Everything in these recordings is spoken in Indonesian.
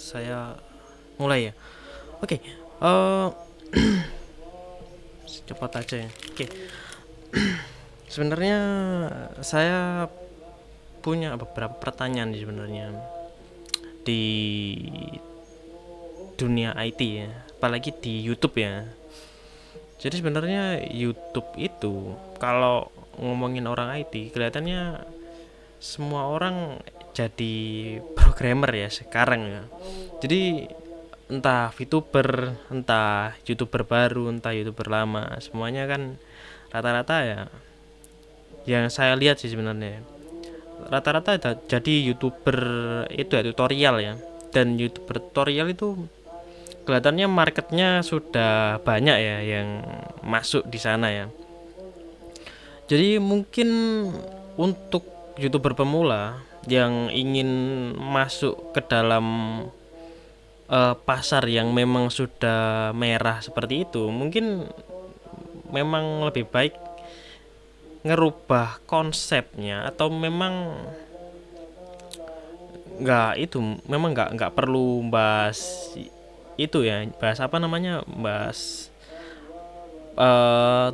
saya mulai ya. Oke, eh cepat aja ya. Oke, sebenarnya saya punya beberapa pertanyaan nih sebenarnya di dunia IT ya, apalagi di YouTube ya. Jadi sebenarnya YouTube itu kalau ngomongin orang IT kelihatannya semua orang jadi programmer ya sekarang ya. Jadi entah VTuber, entah YouTuber baru, entah YouTuber lama, semuanya kan rata-rata ya yang saya lihat sih sebenarnya rata-rata jadi YouTuber itu ya tutorial ya. Dan YouTuber tutorial itu kelihatannya marketnya sudah banyak ya yang masuk di sana ya. Jadi mungkin untuk YouTuber pemula yang ingin masuk ke dalam pasar yang memang sudah merah seperti itu, mungkin memang lebih baik ngerubah konsepnya atau memang nggak itu memang nggak perlu bahas itu ya, bahas apa namanya, bahas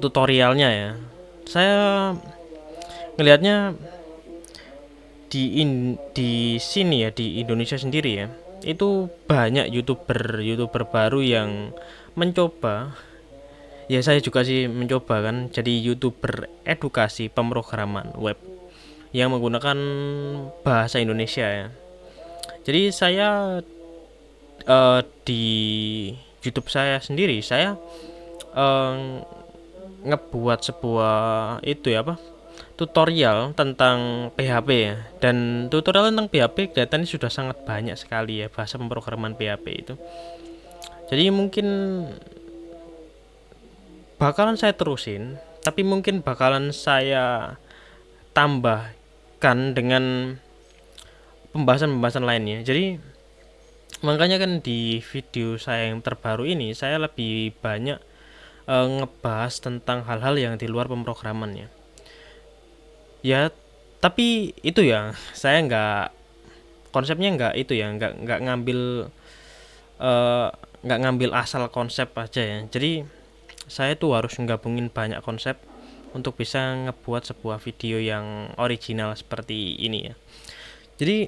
tutorialnya ya. Saya ngelihatnya di sini ya, di Indonesia sendiri ya, itu banyak youtuber baru yang mencoba. Ya saya juga sih mencoba kan jadi youtuber edukasi pemrograman web yang menggunakan bahasa Indonesia ya. Jadi saya di YouTube saya sendiri saya eh, ngebuat sebuah itu ya apa, tutorial tentang PHP ya. Dan tutorial tentang PHP kelihatannya sudah sangat banyak sekali ya, bahasa pemrograman PHP itu. Jadi mungkin bakalan saya terusin, tapi mungkin bakalan saya tambahkan dengan pembahasan-pembahasan lainnya. Jadi makanya kan di video saya yang terbaru ini saya lebih banyak ngebahas tentang hal-hal yang di luar pemrogramannya. Ya, tapi itu ya, saya nggak, konsepnya nggak itu ya, nggak ngambil eh, nggak ngambil asal konsep aja ya. Jadi saya tuh harus gabungin banyak konsep untuk bisa ngebuat sebuah video yang original seperti ini ya. Jadi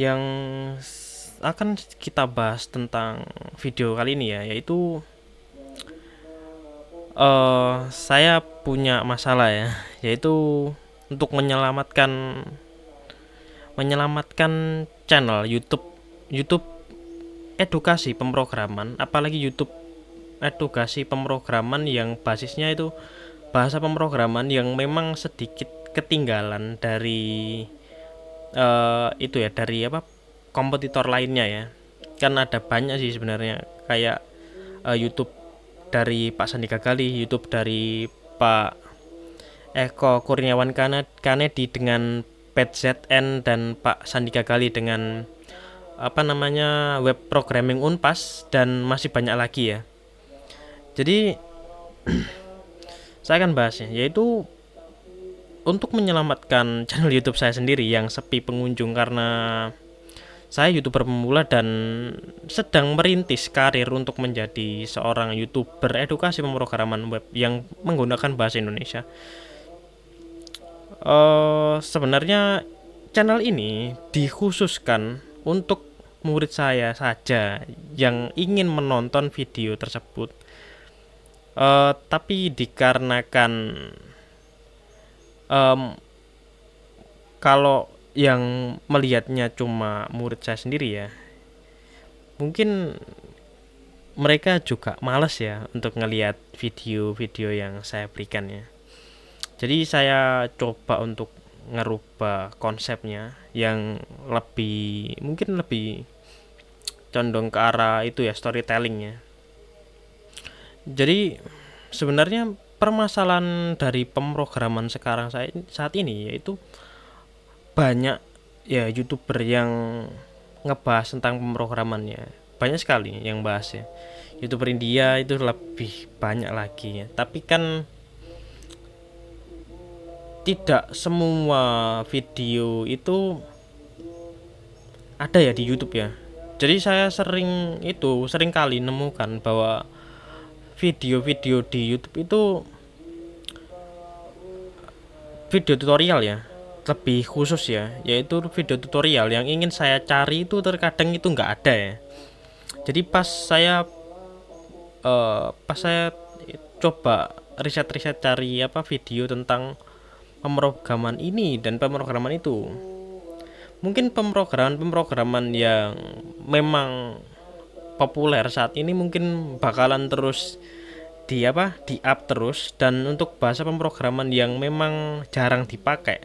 yang akan kita bahas tentang video kali ini ya, yaitu saya punya masalah ya, yaitu untuk menyelamatkan menyelamatkan channel YouTube YouTube edukasi pemrograman, apalagi YouTube edukasi pemrograman yang basisnya itu bahasa pemrograman yang memang sedikit ketinggalan dari itu ya, dari apa, kompetitor lainnya ya. Kan ada banyak sih sebenarnya, kayak YouTube dari Pak Sandi Gagali, YouTube dari Pak Eko Kurniawan Kanedi dengan PZN, dan Pak Sandi Gagali dengan apa namanya, web programming Unpas, dan masih banyak lagi ya. Jadi saya akan bahasnya, yaitu untuk menyelamatkan channel YouTube saya sendiri yang sepi pengunjung karena saya YouTuber pemula dan sedang merintis karir untuk menjadi seorang YouTuber edukasi pemrograman web yang menggunakan bahasa Indonesia. Sebenarnya channel ini dikhususkan untuk murid saya saja yang ingin menonton video tersebut. Tapi dikarenakan em, kalau yang melihatnya cuma murid saya sendiri ya, mungkin mereka juga males ya untuk ngelihat video-video yang saya berikan ya. Jadi saya coba untuk ngerubah konsepnya yang lebih, mungkin lebih condong ke arah itu ya, storytellingnya. Jadi sebenarnya permasalahan dari pemrograman sekarang saat ini yaitu banyak ya youtuber yang ngebahas tentang pemrogramannya, banyak sekali yang bahas ya. Youtuber India itu lebih banyak lagi ya, tapi kan tidak semua video itu ada ya di YouTube ya. Jadi saya sering kali nemukan bahwa video-video di YouTube itu video tutorial ya, lebih khusus ya, yaitu video tutorial yang ingin saya cari itu terkadang itu nggak ada ya. Jadi pas saya coba riset-riset cari apa video tentang pemrograman ini dan pemrograman itu, mungkin pemrograman yang memang populer saat ini mungkin bakalan terus di up terus, dan untuk bahasa pemrograman yang memang jarang dipakai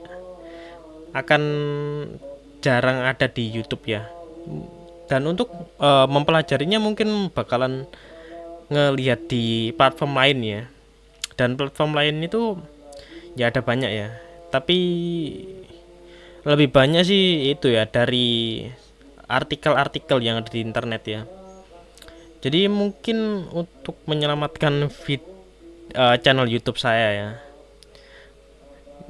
akan jarang ada di YouTube ya. Dan untuk mempelajarinya mungkin bakalan ngelihat di platform lain ya. Dan platform lain itu ya ada banyak ya. Tapi lebih banyak sih itu ya dari artikel-artikel yang ada di internet ya. Jadi mungkin untuk menyelamatkan channel YouTube saya ya,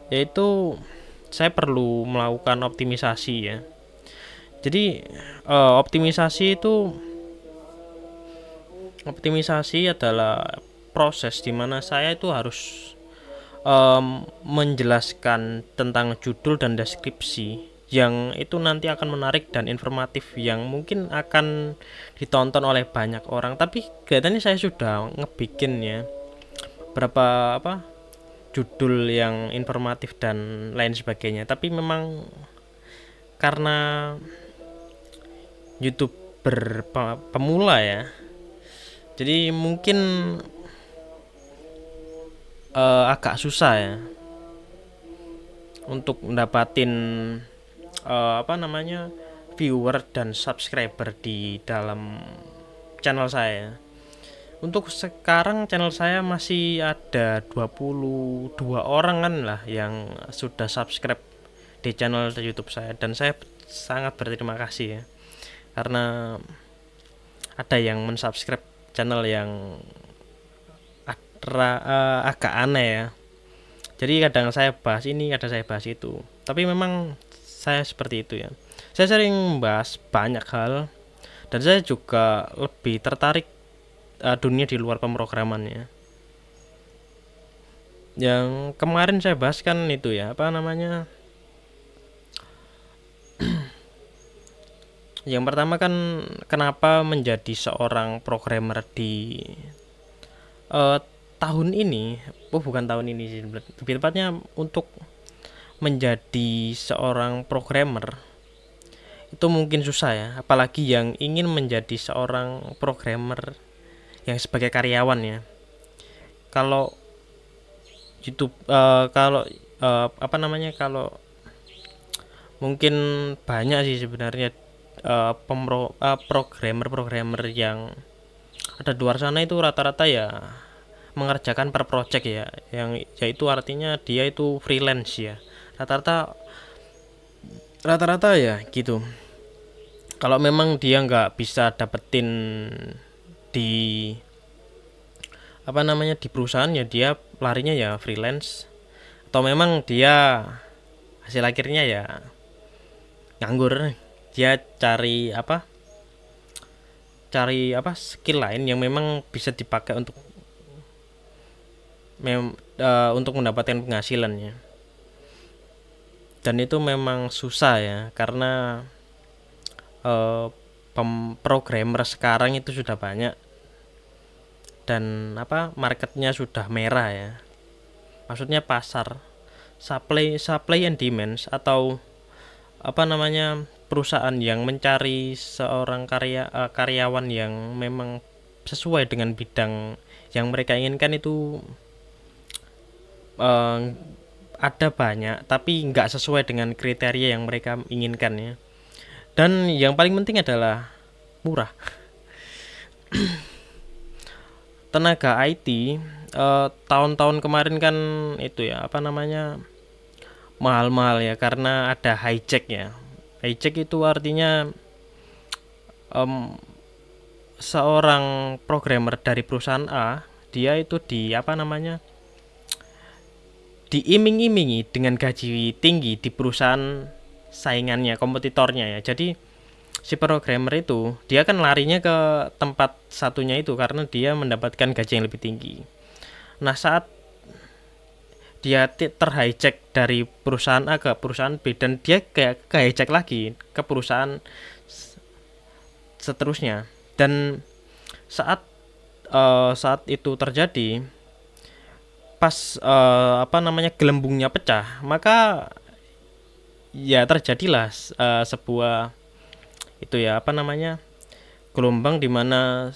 yaitu saya perlu melakukan optimisasi ya. Jadi optimisasi adalah proses di mana saya itu harus menjelaskan tentang judul dan deskripsi yang itu nanti akan menarik dan informatif yang mungkin akan ditonton oleh banyak orang. Tapi kelihatannya saya sudah ngebikin ya berapa judul yang informatif dan lain sebagainya, tapi memang karena YouTuber pemula ya, jadi mungkin agak susah ya untuk mendapatin viewer dan subscriber di dalam channel saya. Untuk sekarang channel saya masih ada 22 orang kan lah yang sudah subscribe di channel YouTube saya, dan saya sangat berterima kasih ya karena ada yang mensubscribe channel yang agak aneh ya. Jadi kadang saya bahas ini, kadang saya bahas itu. Tapi memang saya seperti itu ya. Saya sering membahas banyak hal, dan saya juga lebih tertarik dunia di luar pemrogramannya. Yang kemarin saya bahas kan itu ya, yang pertama kan kenapa menjadi seorang programmer di tahun ini, bukan tahun ini sih, lebih tepatnya untuk menjadi seorang programmer itu mungkin susah ya, apalagi yang ingin menjadi seorang programmer yang sebagai karyawan ya. Kalau YouTube kalau mungkin banyak sih sebenarnya programmer yang ada di luar sana itu rata-rata ya mengerjakan per project ya, yang yaitu artinya dia itu freelance ya, rata-rata ya gitu. Kalau memang dia nggak bisa dapetin di di perusahaan ya, dia larinya ya freelance, atau memang dia hasil akhirnya ya nganggur, dia cari skill lain yang memang bisa dipakai untuk mendapatkan penghasilannya. Dan itu memang susah ya, karena programmer sekarang itu sudah banyak, dan marketnya sudah merah ya, maksudnya pasar supply and demand, atau perusahaan yang mencari seorang karyawan yang memang sesuai dengan bidang yang mereka inginkan itu ada banyak, tapi nggak sesuai dengan kriteria yang mereka inginkan ya. Dan yang paling penting adalah murah. Tenaga IT tahun-tahun kemarin kan itu ya mahal-mahal ya, karena ada hijack ya. Hijack itu artinya seorang programmer dari perusahaan A, dia itu diiming-imingi dengan gaji tinggi di perusahaan saingannya, kompetitornya ya. Jadi si programmer itu dia kan larinya ke tempat satunya itu karena dia mendapatkan gaji yang lebih tinggi. Nah, saat dia terhijack dari perusahaan A ke perusahaan B dan dia kayak kehijack lagi ke perusahaan seterusnya. Dan saat saat itu terjadi, pas gelembungnya pecah, maka ya terjadilah sebuah itu ya gelombang di mana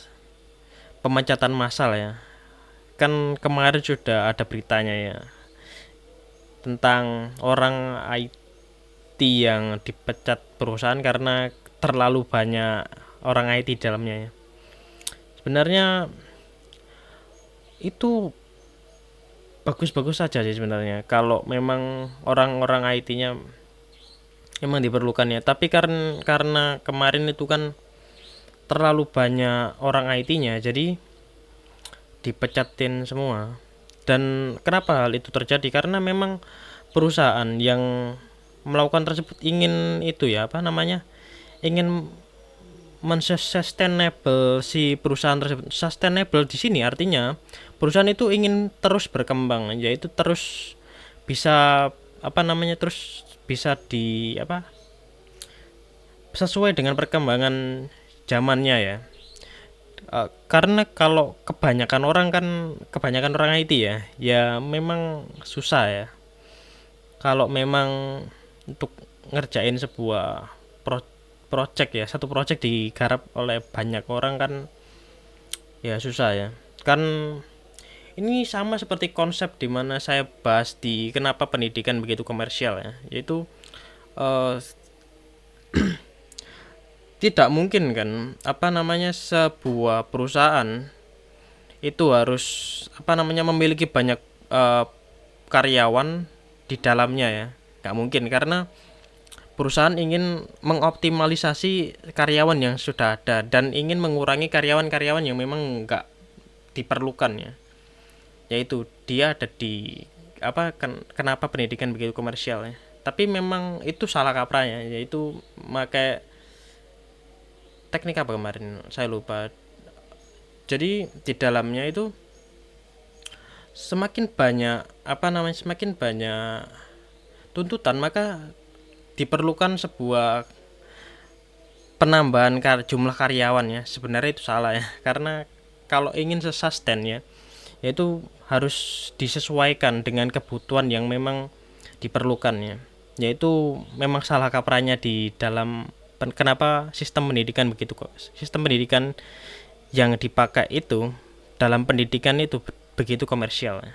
pemecatan massal ya. Kan kemarin sudah ada beritanya ya tentang orang IT yang dipecat perusahaan karena terlalu banyak orang IT di dalamnya ya. Sebenarnya itu bagus-bagus saja sih sebenarnya kalau memang orang-orang IT-nya memang diperlukan ya. Tapi karena kemarin itu kan terlalu banyak orang IT-nya, jadi dipecatin semua. Dan kenapa hal itu terjadi? Karena memang perusahaan yang melakukan tersebut ingin itu ya ingin mensustainable si perusahaan tersebut. Sustainable di sini artinya perusahaan itu ingin terus berkembang, yaitu terus bisa terus bisa sesuai dengan perkembangan zamannya ya. Karena kalau kebanyakan orang IT ya memang susah ya. Kalau memang untuk ngerjain sebuah project ya, satu project digarap oleh banyak orang kan ya susah ya. Kan ini sama seperti konsep di mana saya bahas di kenapa pendidikan begitu komersial ya, yaitu eh, tidak mungkin kan sebuah perusahaan itu harus memiliki banyak eh, karyawan di dalamnya ya. Nggak mungkin karena perusahaan ingin mengoptimalisasi karyawan yang sudah ada dan ingin mengurangi karyawan-karyawan yang memang nggak diperlukan ya. Yaitu dia ada di kenapa pendidikan begitu komersial ya. Tapi memang itu salah kaprahnya, yaitu pakai teknik apa kemarin saya lupa. Jadi di dalamnya itu semakin banyak tuntutan, maka diperlukan sebuah penambahan jumlah karyawan ya. Sebenarnya itu salah ya, karena kalau ingin sustain ya, yaitu harus disesuaikan dengan kebutuhan yang memang diperlukan ya. Yaitu memang salah kaprahnya di dalam kenapa sistem pendidikan yang dipakai itu dalam pendidikan itu begitu komersial ya.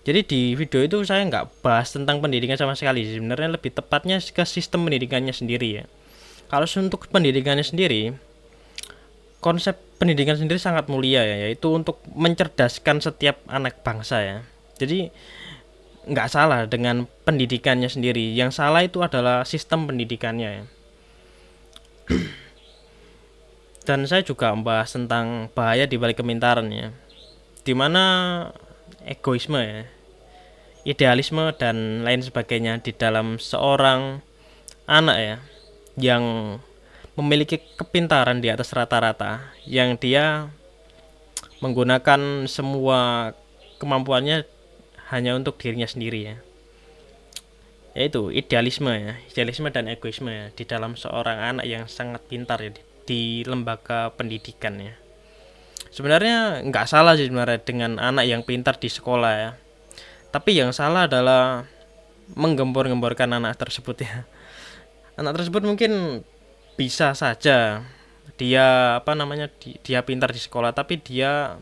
Jadi di video itu saya nggak bahas tentang pendidikan sama sekali. Sebenarnya lebih tepatnya ke sistem pendidikannya sendiri ya. Kalau untuk pendidikannya sendiri, konsep pendidikan sendiri sangat mulia ya, yaitu untuk mencerdaskan setiap anak bangsa ya. Jadi nggak salah dengan pendidikannya sendiri. Yang salah itu adalah sistem pendidikannya ya. Dan saya juga membahas tentang bahaya di balik kepintaran ya, dimana egoisme ya, idealisme dan lain sebagainya di dalam seorang anak ya, yang memiliki kepintaran di atas rata-rata, yang dia menggunakan semua kemampuannya hanya untuk dirinya sendiri ya. Yaitu idealisme dan egoisme ya di dalam seorang anak yang sangat pintar ya di lembaga pendidikan ya. Sebenarnya nggak salah sih sebenarnya dengan anak yang pintar di sekolah ya. Tapi yang salah adalah menggembor-gemborkan anak tersebut ya. Anak tersebut mungkin bisa saja dia dia pintar di sekolah, tapi dia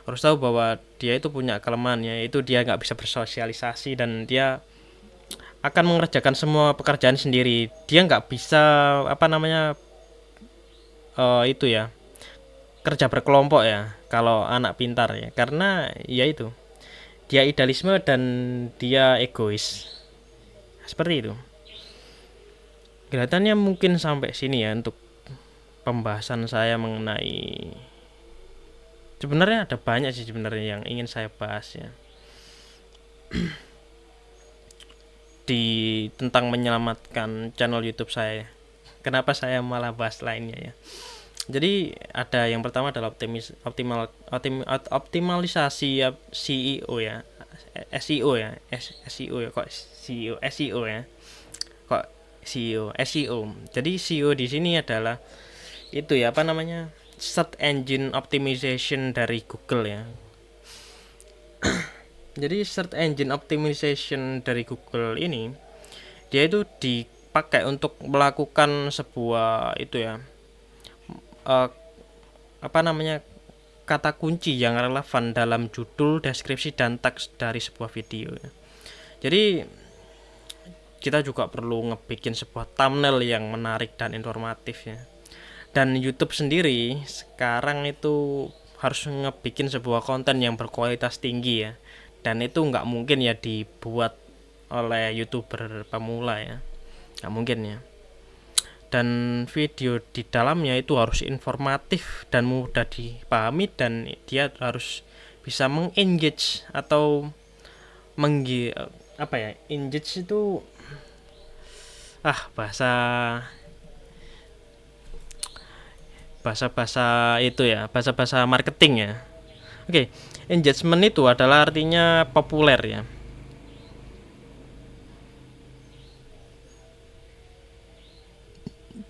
harus tahu bahwa dia itu punya kelemahan, yaitu dia nggak bisa bersosialisasi dan dia akan mengerjakan semua pekerjaan sendiri. Dia nggak bisa itu ya, kerja berkelompok ya kalau anak pintar ya, karena ya itu dia idealisme dan dia egois seperti itu. Kelihatannya mungkin sampai sini ya untuk pembahasan saya mengenai, sebenarnya ada banyak sih sebenarnya yang ingin saya bahas ya di tentang menyelamatkan channel YouTube saya. Kenapa saya malah bahas lainnya ya? Jadi ada yang pertama adalah optimalisasi ya, CEO ya, SEO ya, SEO ya, kok CEO SEO ya, kok CEO SEO. Jadi CEO di sini adalah itu ya, apa namanya, search engine optimization dari Google ya. Jadi search engine optimization dari Google ini dia itu dipakai untuk melakukan sebuah itu ya, eh, apa namanya, kata kunci yang relevan dalam judul, deskripsi, dan teks dari sebuah video ya. Jadi kita juga perlu ngebikin sebuah thumbnail yang menarik dan informatif ya. Dan YouTube sendiri sekarang itu harus ngebikin sebuah konten yang berkualitas tinggi ya. Dan itu nggak mungkin ya dibuat oleh YouTuber pemula ya, nggak mungkin ya. Dan video di dalamnya itu harus informatif dan mudah dipahami, dan dia harus bisa mengengage atau apa ya, engage itu bahasa bahasa bahasa itu ya, bahasa bahasa marketing ya. Oke, engagement itu adalah artinya populer ya.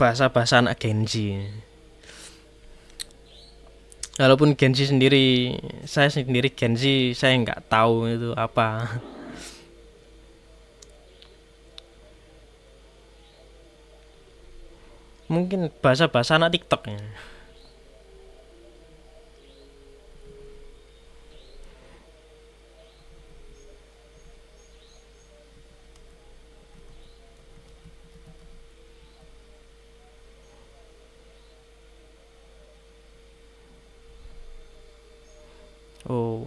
Bahasa-bahasa anak Gen Z. Walaupun Gen Z sendiri, saya sendiri Gen Z, saya nggak tahu itu apa. Mungkin bahasa-bahasa anak TikTok ya. Oh,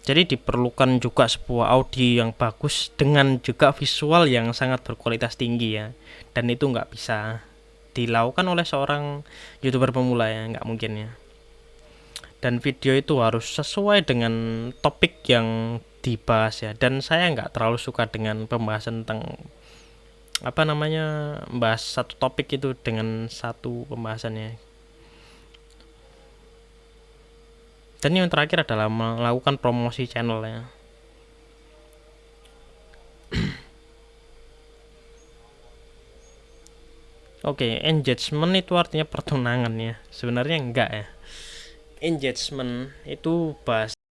jadi diperlukan juga sebuah audio yang bagus dengan juga visual yang sangat berkualitas tinggi ya. Dan itu nggak bisa dilakukan oleh seorang YouTuber pemula ya, nggak mungkin ya. Dan video itu harus sesuai dengan topik yang dibahas ya. Dan saya nggak terlalu suka dengan pembahasan tentang apa namanya, membahas satu topik itu dengan satu pembahasannya. Dan yang terakhir adalah melakukan promosi channel ya. Oke, engagement itu artinya pertunangan ya. Sebenarnya enggak ya. Engagement itu bahas